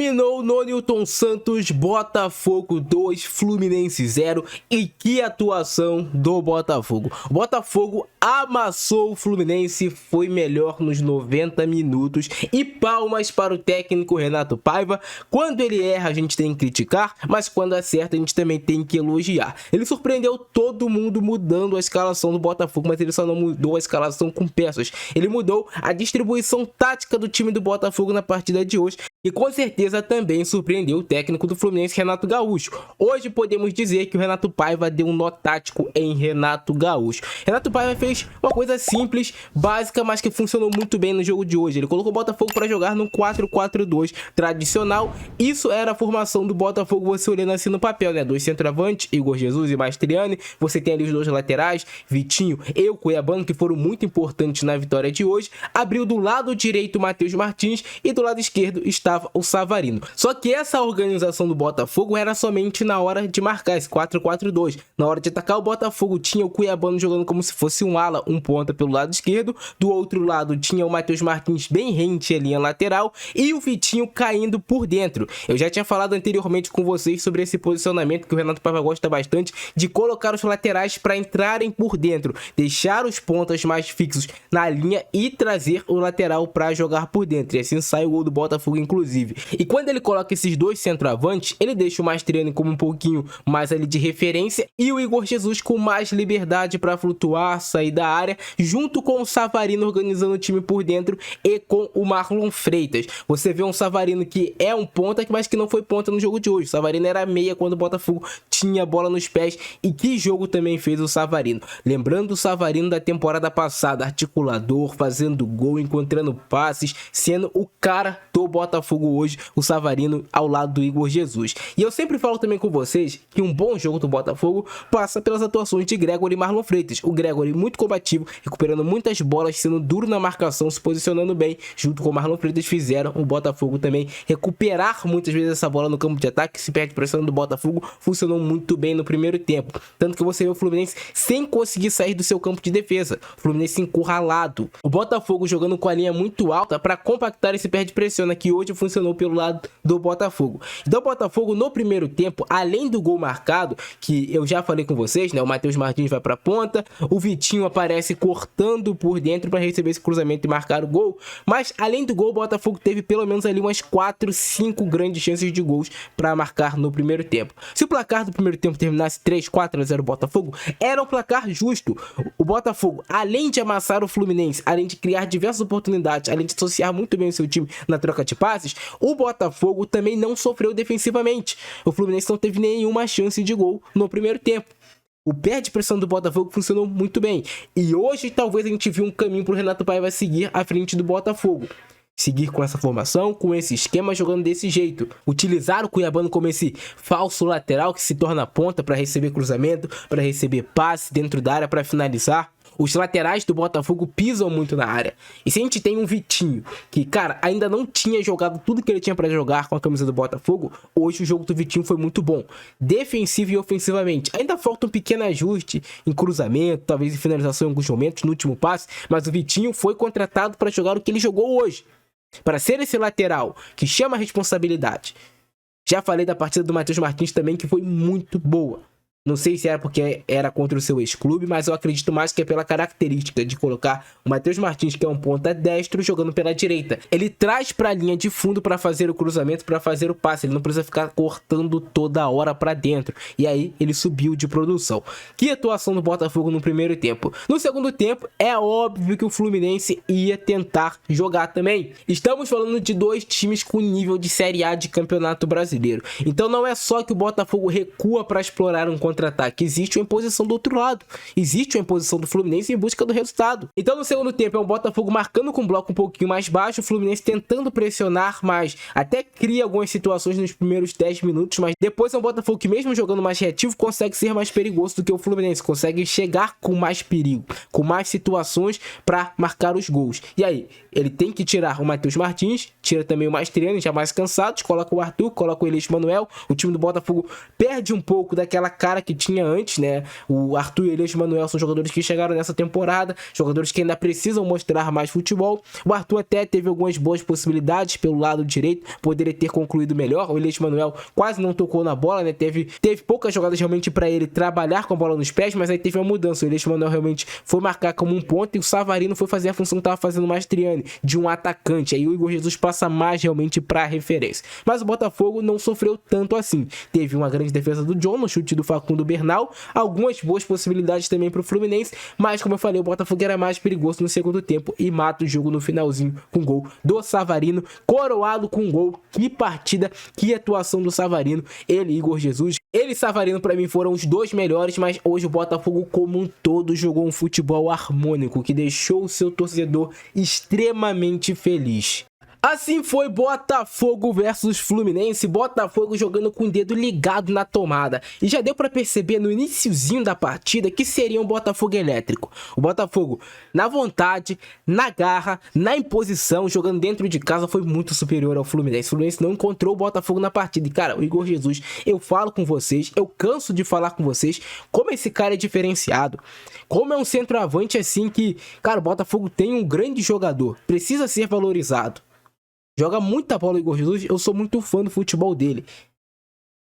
Terminou no Newton Santos, Botafogo 2, Fluminense 0. E que atuação do Botafogo. O Botafogo amassou o Fluminense, foi melhor nos 90 minutos. E palmas para o técnico Renato Paiva. Quando ele erra a gente tem que criticar, mas quando acerta a gente também tem que elogiar. Ele surpreendeu todo mundo mudando a escalação do Botafogo, mas ele só não mudou a escalação com peças. Ele mudou a distribuição tática do time do Botafogo na partida de hoje. E com certeza também surpreendeu o técnico do Fluminense, Renato Gaúcho. Hoje podemos dizer que o Renato Paiva deu um nó tático em Renato Gaúcho. Renato Paiva fez uma coisa simples, básica, mas que funcionou muito bem no jogo de hoje. Ele colocou o Botafogo para jogar no 4-4-2 tradicional. Isso era a formação do Botafogo, você olhando assim no papel, né? Dois centroavantes, Igor Jesus e Mastriani. Você tem ali os dois laterais, Vitinho e o Cuiabano, que foram muito importantes na vitória de hoje. Abriu do lado direito o Matheus Martins e do lado esquerdo estava o Savarino. Só que essa organização do Botafogo era somente na hora de marcar esse 4-4-2. Na hora de atacar, o Botafogo tinha o Cuiabano jogando como se fosse um ala, um ponta pelo lado esquerdo. Do outro lado tinha o Matheus Martins bem rente à linha lateral e o Vitinho caindo por dentro. Eu já tinha falado anteriormente com vocês sobre esse posicionamento que o Renato Paiva gosta bastante, de colocar os laterais para entrarem por dentro, deixar os pontas mais fixos na linha e trazer o lateral para jogar por dentro. E assim sai o gol do Botafogo, inclusive. E quando ele coloca esses dois centroavantes, ele deixa o Mastriani como um pouquinho mais ali de referência e o Igor Jesus com mais liberdade para flutuar, sair da área, junto com o Savarino organizando o time por dentro e com o Marlon Freitas. Você vê um Savarino que é um ponta, mas que não foi ponta no jogo de hoje. O Savarino era meia quando o Botafogo tinha a bola nos pés. E que jogo também fez o Savarino. Lembrando o Savarino da temporada passada, articulador, fazendo gol, encontrando passes, sendo o cara do Botafogo hoje, o Savarino ao lado do Igor Jesus. E eu sempre falo também com vocês que um bom jogo do Botafogo passa pelas atuações de Gregory e Marlon Freitas. O Gregory muito combativo, recuperando muitas bolas, sendo duro na marcação, se posicionando bem, junto com o Marlon Freitas fizeram o Botafogo também recuperar muitas vezes essa bola no campo de ataque. Se perde pressão do Botafogo, funcionou muito bem no primeiro tempo. Tanto que você vê o Fluminense sem conseguir sair do seu campo de defesa. O Fluminense encurralado. O Botafogo jogando com a linha muito alta para compactar esse perde pressão, que hoje funcionou pelo lado do Botafogo. Então o Botafogo no primeiro tempo, além do gol marcado, que eu já falei com vocês, né? O Matheus Martins vai para a ponta, o Vitinho aparece cortando por dentro para receber esse cruzamento e marcar o gol. Mas além do gol, o Botafogo teve pelo menos ali umas 4, 5 grandes chances de gols para marcar no primeiro tempo. Se o placar do primeiro tempo terminasse 3-4-0 Botafogo, era um placar justo. O Botafogo, além de amassar o Fluminense, além de criar diversas oportunidades, além de associar muito bem o seu time na troca de passes, o Botafogo também não sofreu defensivamente. O Fluminense não teve nenhuma chance de gol no primeiro tempo. O pé de pressão do Botafogo funcionou muito bem. E hoje talvez a gente viu um caminho para o Renato Paiva seguir à frente do Botafogo. Seguir com essa formação, com esse esquema, jogando desse jeito. Utilizar o Cuiabano como esse falso lateral que se torna ponta para receber cruzamento, para receber passe dentro da área, para finalizar. Os laterais do Botafogo pisam muito na área. E se a gente tem um Vitinho, que, cara, ainda não tinha jogado tudo que ele tinha para jogar com a camisa do Botafogo, hoje o jogo do Vitinho foi muito bom. Defensivo e ofensivamente. Ainda falta um pequeno ajuste em cruzamento, talvez em finalização em alguns momentos, no último passe. Mas o Vitinho foi contratado para jogar o que ele jogou hoje. Para ser esse lateral que chama a responsabilidade. Já falei da partida do Matheus Martins também, que foi muito boa. Não sei se era porque era contra o seu ex-clube, mas eu acredito mais que é pela característica de colocar o Matheus Martins, que é um ponta destro, jogando pela direita. Ele traz para a linha de fundo para fazer o cruzamento, para fazer o passe. Ele não precisa ficar cortando toda hora para dentro. E aí ele subiu de produção. Que atuação do Botafogo no primeiro tempo. No segundo tempo, é óbvio que o Fluminense ia tentar jogar também. Estamos falando de dois times com nível de Série A de Campeonato Brasileiro. Então não é só que o Botafogo recua para explorar um contra-ataque, existe uma imposição do outro lado, existe uma imposição do Fluminense em busca do resultado. Então no segundo tempo é o Botafogo marcando com um bloco um pouquinho mais baixo, o Fluminense tentando pressionar mais, até cria algumas situações nos primeiros 10 minutos, mas depois é um Botafogo que mesmo jogando mais reativo consegue ser mais perigoso do que o Fluminense, consegue chegar com mais perigo, com mais situações para marcar os gols. E aí, ele tem que tirar o Matheus Martins, tira também o Mastriani, já mais cansados, coloca o Arthur, coloca o Elis Manuel, o time do Botafogo perde um pouco daquela cara cara que tinha antes, né? O Arthur e o Elias Manuel são jogadores que chegaram nessa temporada, jogadores que ainda precisam mostrar mais futebol. O Arthur até teve algumas boas possibilidades pelo lado direito, poderia ter concluído melhor. O Elias Manuel quase não tocou na bola, né? Teve poucas jogadas realmente para ele trabalhar com a bola nos pés, mas aí teve uma mudança. O Elias Manuel realmente foi marcar como um ponto e o Savarino foi fazer a função que estava fazendo o Mastriani, de um atacante. Aí o Igor Jesus passa mais realmente para referência. Mas o Botafogo não sofreu tanto assim. Teve uma grande defesa do John no chute do Facundo Bernal, algumas boas possibilidades também para o Fluminense, mas como eu falei, o Botafogo era mais perigoso no segundo tempo e mata o jogo no finalzinho com gol do Savarino, coroado com gol. Que partida, que atuação do Savarino. Ele e Igor Jesus, ele e Savarino para mim foram os dois melhores, mas hoje o Botafogo como um todo jogou um futebol harmônico que deixou o seu torcedor extremamente feliz. Assim foi Botafogo versus Fluminense, Botafogo jogando com o dedo ligado na tomada. E já deu para perceber no iniciozinho da partida que seria um Botafogo elétrico. O Botafogo na vontade, na garra, na imposição, jogando dentro de casa foi muito superior ao Fluminense. O Fluminense não encontrou o Botafogo na partida. E cara, o Igor Jesus, eu falo com vocês, eu canso de falar com vocês como esse cara é diferenciado. Como é um centroavante assim que, cara, o Botafogo tem um grande jogador, precisa ser valorizado. Joga muita bola o Igor Jesus, eu sou muito fã do futebol dele.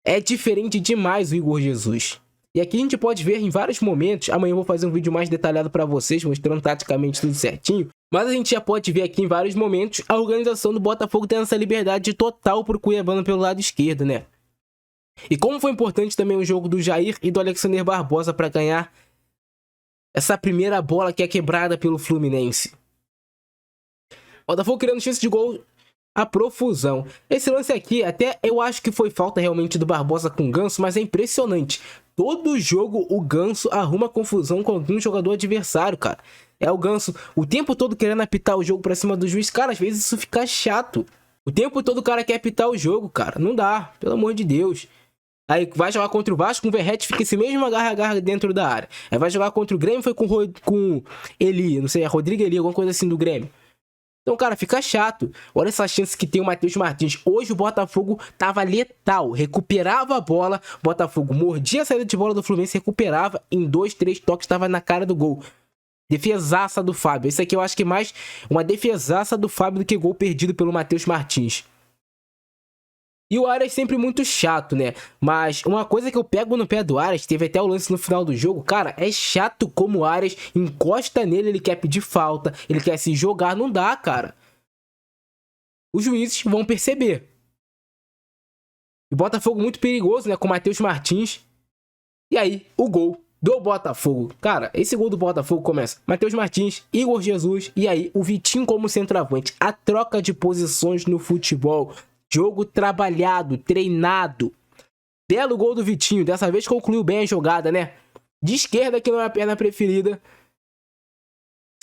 É diferente demais o Igor Jesus. E aqui a gente pode ver em vários momentos, amanhã eu vou fazer um vídeo mais detalhado para vocês, mostrando taticamente tudo certinho. Mas a gente já pode ver aqui em vários momentos a organização do Botafogo tendo essa liberdade total pro Cuiabano pelo lado esquerdo, né? E como foi importante também o jogo do Jair e do Alexander Barbosa para ganhar essa primeira bola que é quebrada pelo Fluminense. Botafogo criando chance de gol a profusão. Esse lance aqui, até eu acho que foi falta realmente do Barbosa com o Ganso, mas é impressionante. Todo jogo o Ganso arruma confusão com algum jogador adversário, cara. É o Ganso o tempo todo querendo apitar o jogo pra cima do juiz. Cara, às vezes isso fica chato. O tempo todo o cara quer apitar o jogo, cara. Não dá, pelo amor de Deus. Aí vai jogar contra o Vasco, com o Verratti fica esse mesmo agarra-agarra dentro da área. Aí vai jogar contra o Grêmio, foi com Eli, não sei, Rodrigo Eli, alguma coisa assim do Grêmio. Então, cara, fica chato. Olha essa chance que tem o Matheus Martins. Hoje o Botafogo tava letal. Recuperava a bola. Botafogo mordia a saída de bola do Fluminense. Recuperava. Em 2, 3 toques tava na cara do gol. Defesaça do Fábio. Esse aqui eu acho que é mais uma defesaça do Fábio do que gol perdido pelo Matheus Martins. E o Arias sempre muito chato, né? Mas uma coisa que eu pego no pé do Arias, teve até o lance no final do jogo, cara, é chato como o Arias encosta nele, ele quer pedir falta, ele quer se jogar, não dá, cara. Os juízes vão perceber. E o Botafogo muito perigoso, né? Com o Matheus Martins. E aí, o gol do Botafogo. Cara, esse gol do Botafogo começa Matheus Martins, Igor Jesus e aí o Vitinho como centroavante. A troca de posições no futebol. Jogo trabalhado, treinado. Belo gol do Vitinho. Dessa vez concluiu bem a jogada, né? De esquerda, que não é a perna preferida.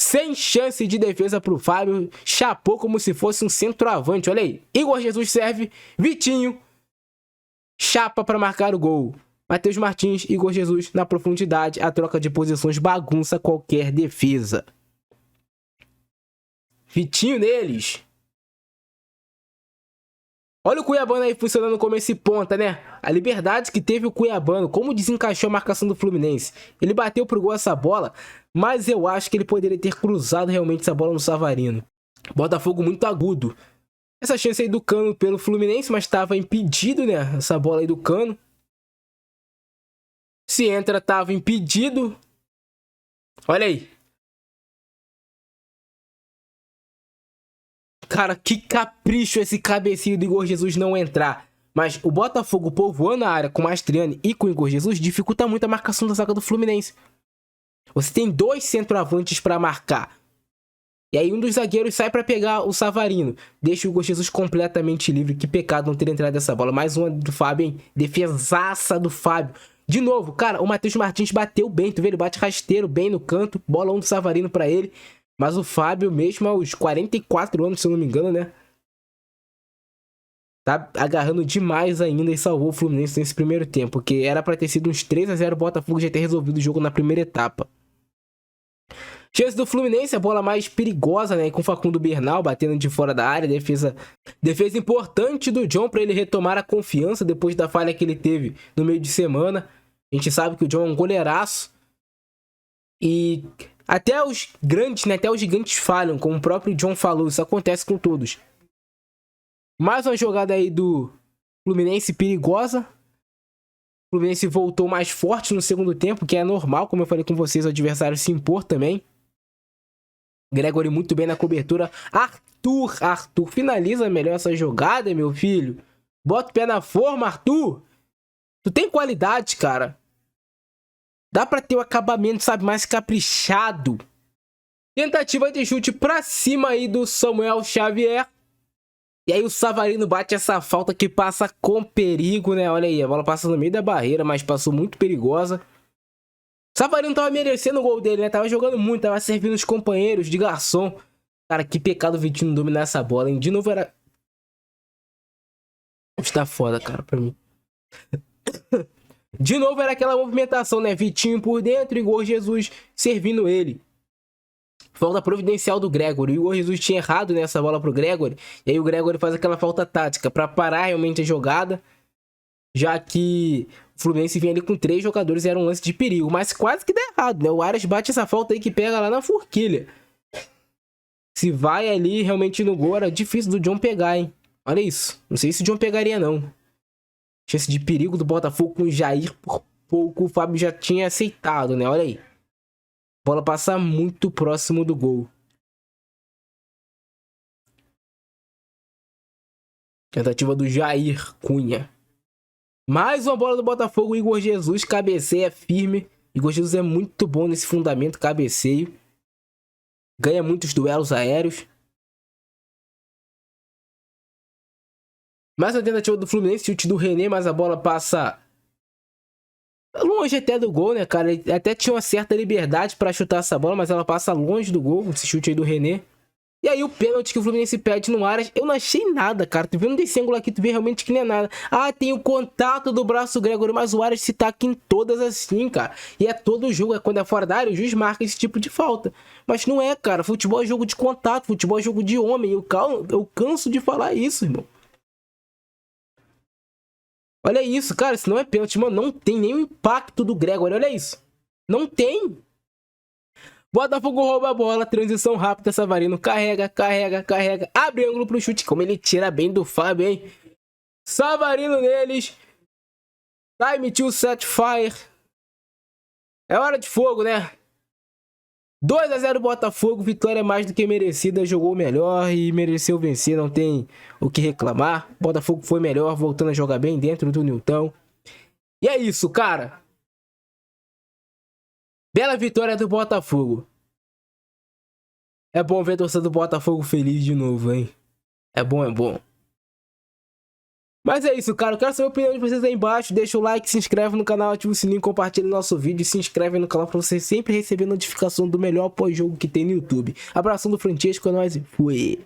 Sem chance de defesa pro Fábio. Chapou como se fosse um centroavante. Olha aí. Igor Jesus serve. Vitinho. Chapa para marcar o gol. Matheus Martins, Igor Jesus na profundidade. A troca de posições bagunça qualquer defesa. Vitinho neles. Olha o Cuiabano aí funcionando como esse ponta, né? A liberdade que teve o Cuiabano, como desencaixou a marcação do Fluminense. Ele bateu pro gol essa bola, mas eu acho que ele poderia ter cruzado realmente essa bola no Savarino. Botafogo muito agudo. Essa chance aí do Cano pelo Fluminense, mas estava impedido, né? Essa bola aí do Cano. Se entra, estava impedido. Olha aí. Cara, que capricho esse cabecinho do Igor Jesus não entrar. Mas o Botafogo povoando a área com o Mastriani e com o Igor Jesus dificulta muito a marcação da zaga do Fluminense. Você tem dois centroavantes para marcar. E aí um dos zagueiros sai para pegar o Savarino. Deixa o Igor Jesus completamente livre. Que pecado não ter entrado nessa bola. Mais uma do Fábio, hein? Defesaça do Fábio. De novo, cara, o Matheus Martins bateu bem. Tu vê, ele bate rasteiro bem no canto. Bola 1 do Savarino para ele. Mas o Fábio, mesmo aos 44 anos, se eu não me engano, né? Tá agarrando demais ainda e salvou o Fluminense nesse primeiro tempo. Porque era pra ter sido uns 3-0, o Botafogo já ter resolvido o jogo na primeira etapa. Chance do Fluminense, a bola mais perigosa, né? Com o Facundo Bernal batendo de fora da área. Defesa importante do John pra ele retomar a confiança depois da falha que ele teve no meio de semana. A gente sabe que o John é um goleiraço. E até os grandes, né? Até os gigantes falham, como o próprio John falou. Isso acontece com todos. Mais uma jogada aí do Fluminense perigosa. O Fluminense voltou mais forte no segundo tempo, que é normal, como eu falei com vocês, o adversário se impor também. Gregory muito bem na cobertura. Arthur finaliza melhor essa jogada, meu filho. Bota o pé na forma, Arthur. Tu tem qualidade, cara. Dá pra ter o acabamento, sabe, mais caprichado. Tentativa de chute pra cima aí do Samuel Xavier. E aí o Savarino bate essa falta que passa com perigo, né? Olha aí, a bola passa no meio da barreira, mas passou muito perigosa. O Savarino tava merecendo o gol dele, né? Tava jogando muito, tava servindo os companheiros de garçom. Cara, que pecado o Vitinho dominar essa bola, hein? De novo era... Está foda, cara, pra mim. De novo era aquela movimentação, né? Vitinho por dentro e Igor Jesus servindo ele. Falta providencial do Gregory. O Igor Jesus tinha errado nessa bola pro Gregory. E aí o Gregory faz aquela falta tática pra parar realmente a jogada. Já que o Fluminense vinha ali com 3 jogadores e era um lance de perigo. Mas quase que dá errado, né? O Arias bate essa falta aí que pega lá na forquilha. Se vai ali realmente no gol, era difícil do John pegar, hein? Olha isso. Não sei se o John pegaria, não. Chance de perigo do Botafogo com o Jair. Por pouco o Fábio já tinha aceitado, né? Olha aí. A bola passa muito próximo do gol. Tentativa do Jair Cunha. Mais uma bola do Botafogo. Igor Jesus cabeceia firme. Igor Jesus é muito bom nesse fundamento, cabeceio. Ganha muitos duelos aéreos. Mais uma tentativa do Fluminense. Chute do René, mas a bola passa longe até do gol, né, cara? Ele até tinha uma certa liberdade pra chutar essa bola, mas ela passa longe do gol, esse chute aí do René. E aí o pênalti que o Fluminense pede no Arias, eu não achei nada, cara. Tu vendo desse ângulo aqui, tu vê realmente que nem é nada. Ah, tem o contato do braço do Gregory, mas o Arias se taca em todas assim, cara. E é todo jogo, é quando é fora da área, o juiz marca esse tipo de falta. Mas não é, cara. Futebol é jogo de contato, futebol é jogo de homem. Eu canso de falar isso, irmão. Olha isso, cara, isso não é pênalti, mano. Não tem nenhum impacto do Gregory, olha isso. Não tem. Botafogo rouba a bola, transição rápida, Savarino carrega. Abre ângulo pro chute, como ele tira bem do Fábio, hein. Savarino neles. Time to set fire. É hora de fogo, né? 2-0 Botafogo, vitória mais do que merecida, jogou melhor e mereceu vencer, não tem o que reclamar. Botafogo foi melhor, voltando a jogar bem dentro do Nilton. E é isso, cara. Bela vitória do Botafogo. É bom ver a torcida do Botafogo feliz de novo, hein? É bom, é bom. Mas é isso, cara. Eu quero saber a opinião de vocês aí embaixo. Deixa o like, se inscreve no canal, ativa o sininho, compartilha o nosso vídeo e se inscreve no canal pra você sempre receber notificação do melhor pós-jogo que tem no YouTube. Abração do Francesco, é nóis e fui!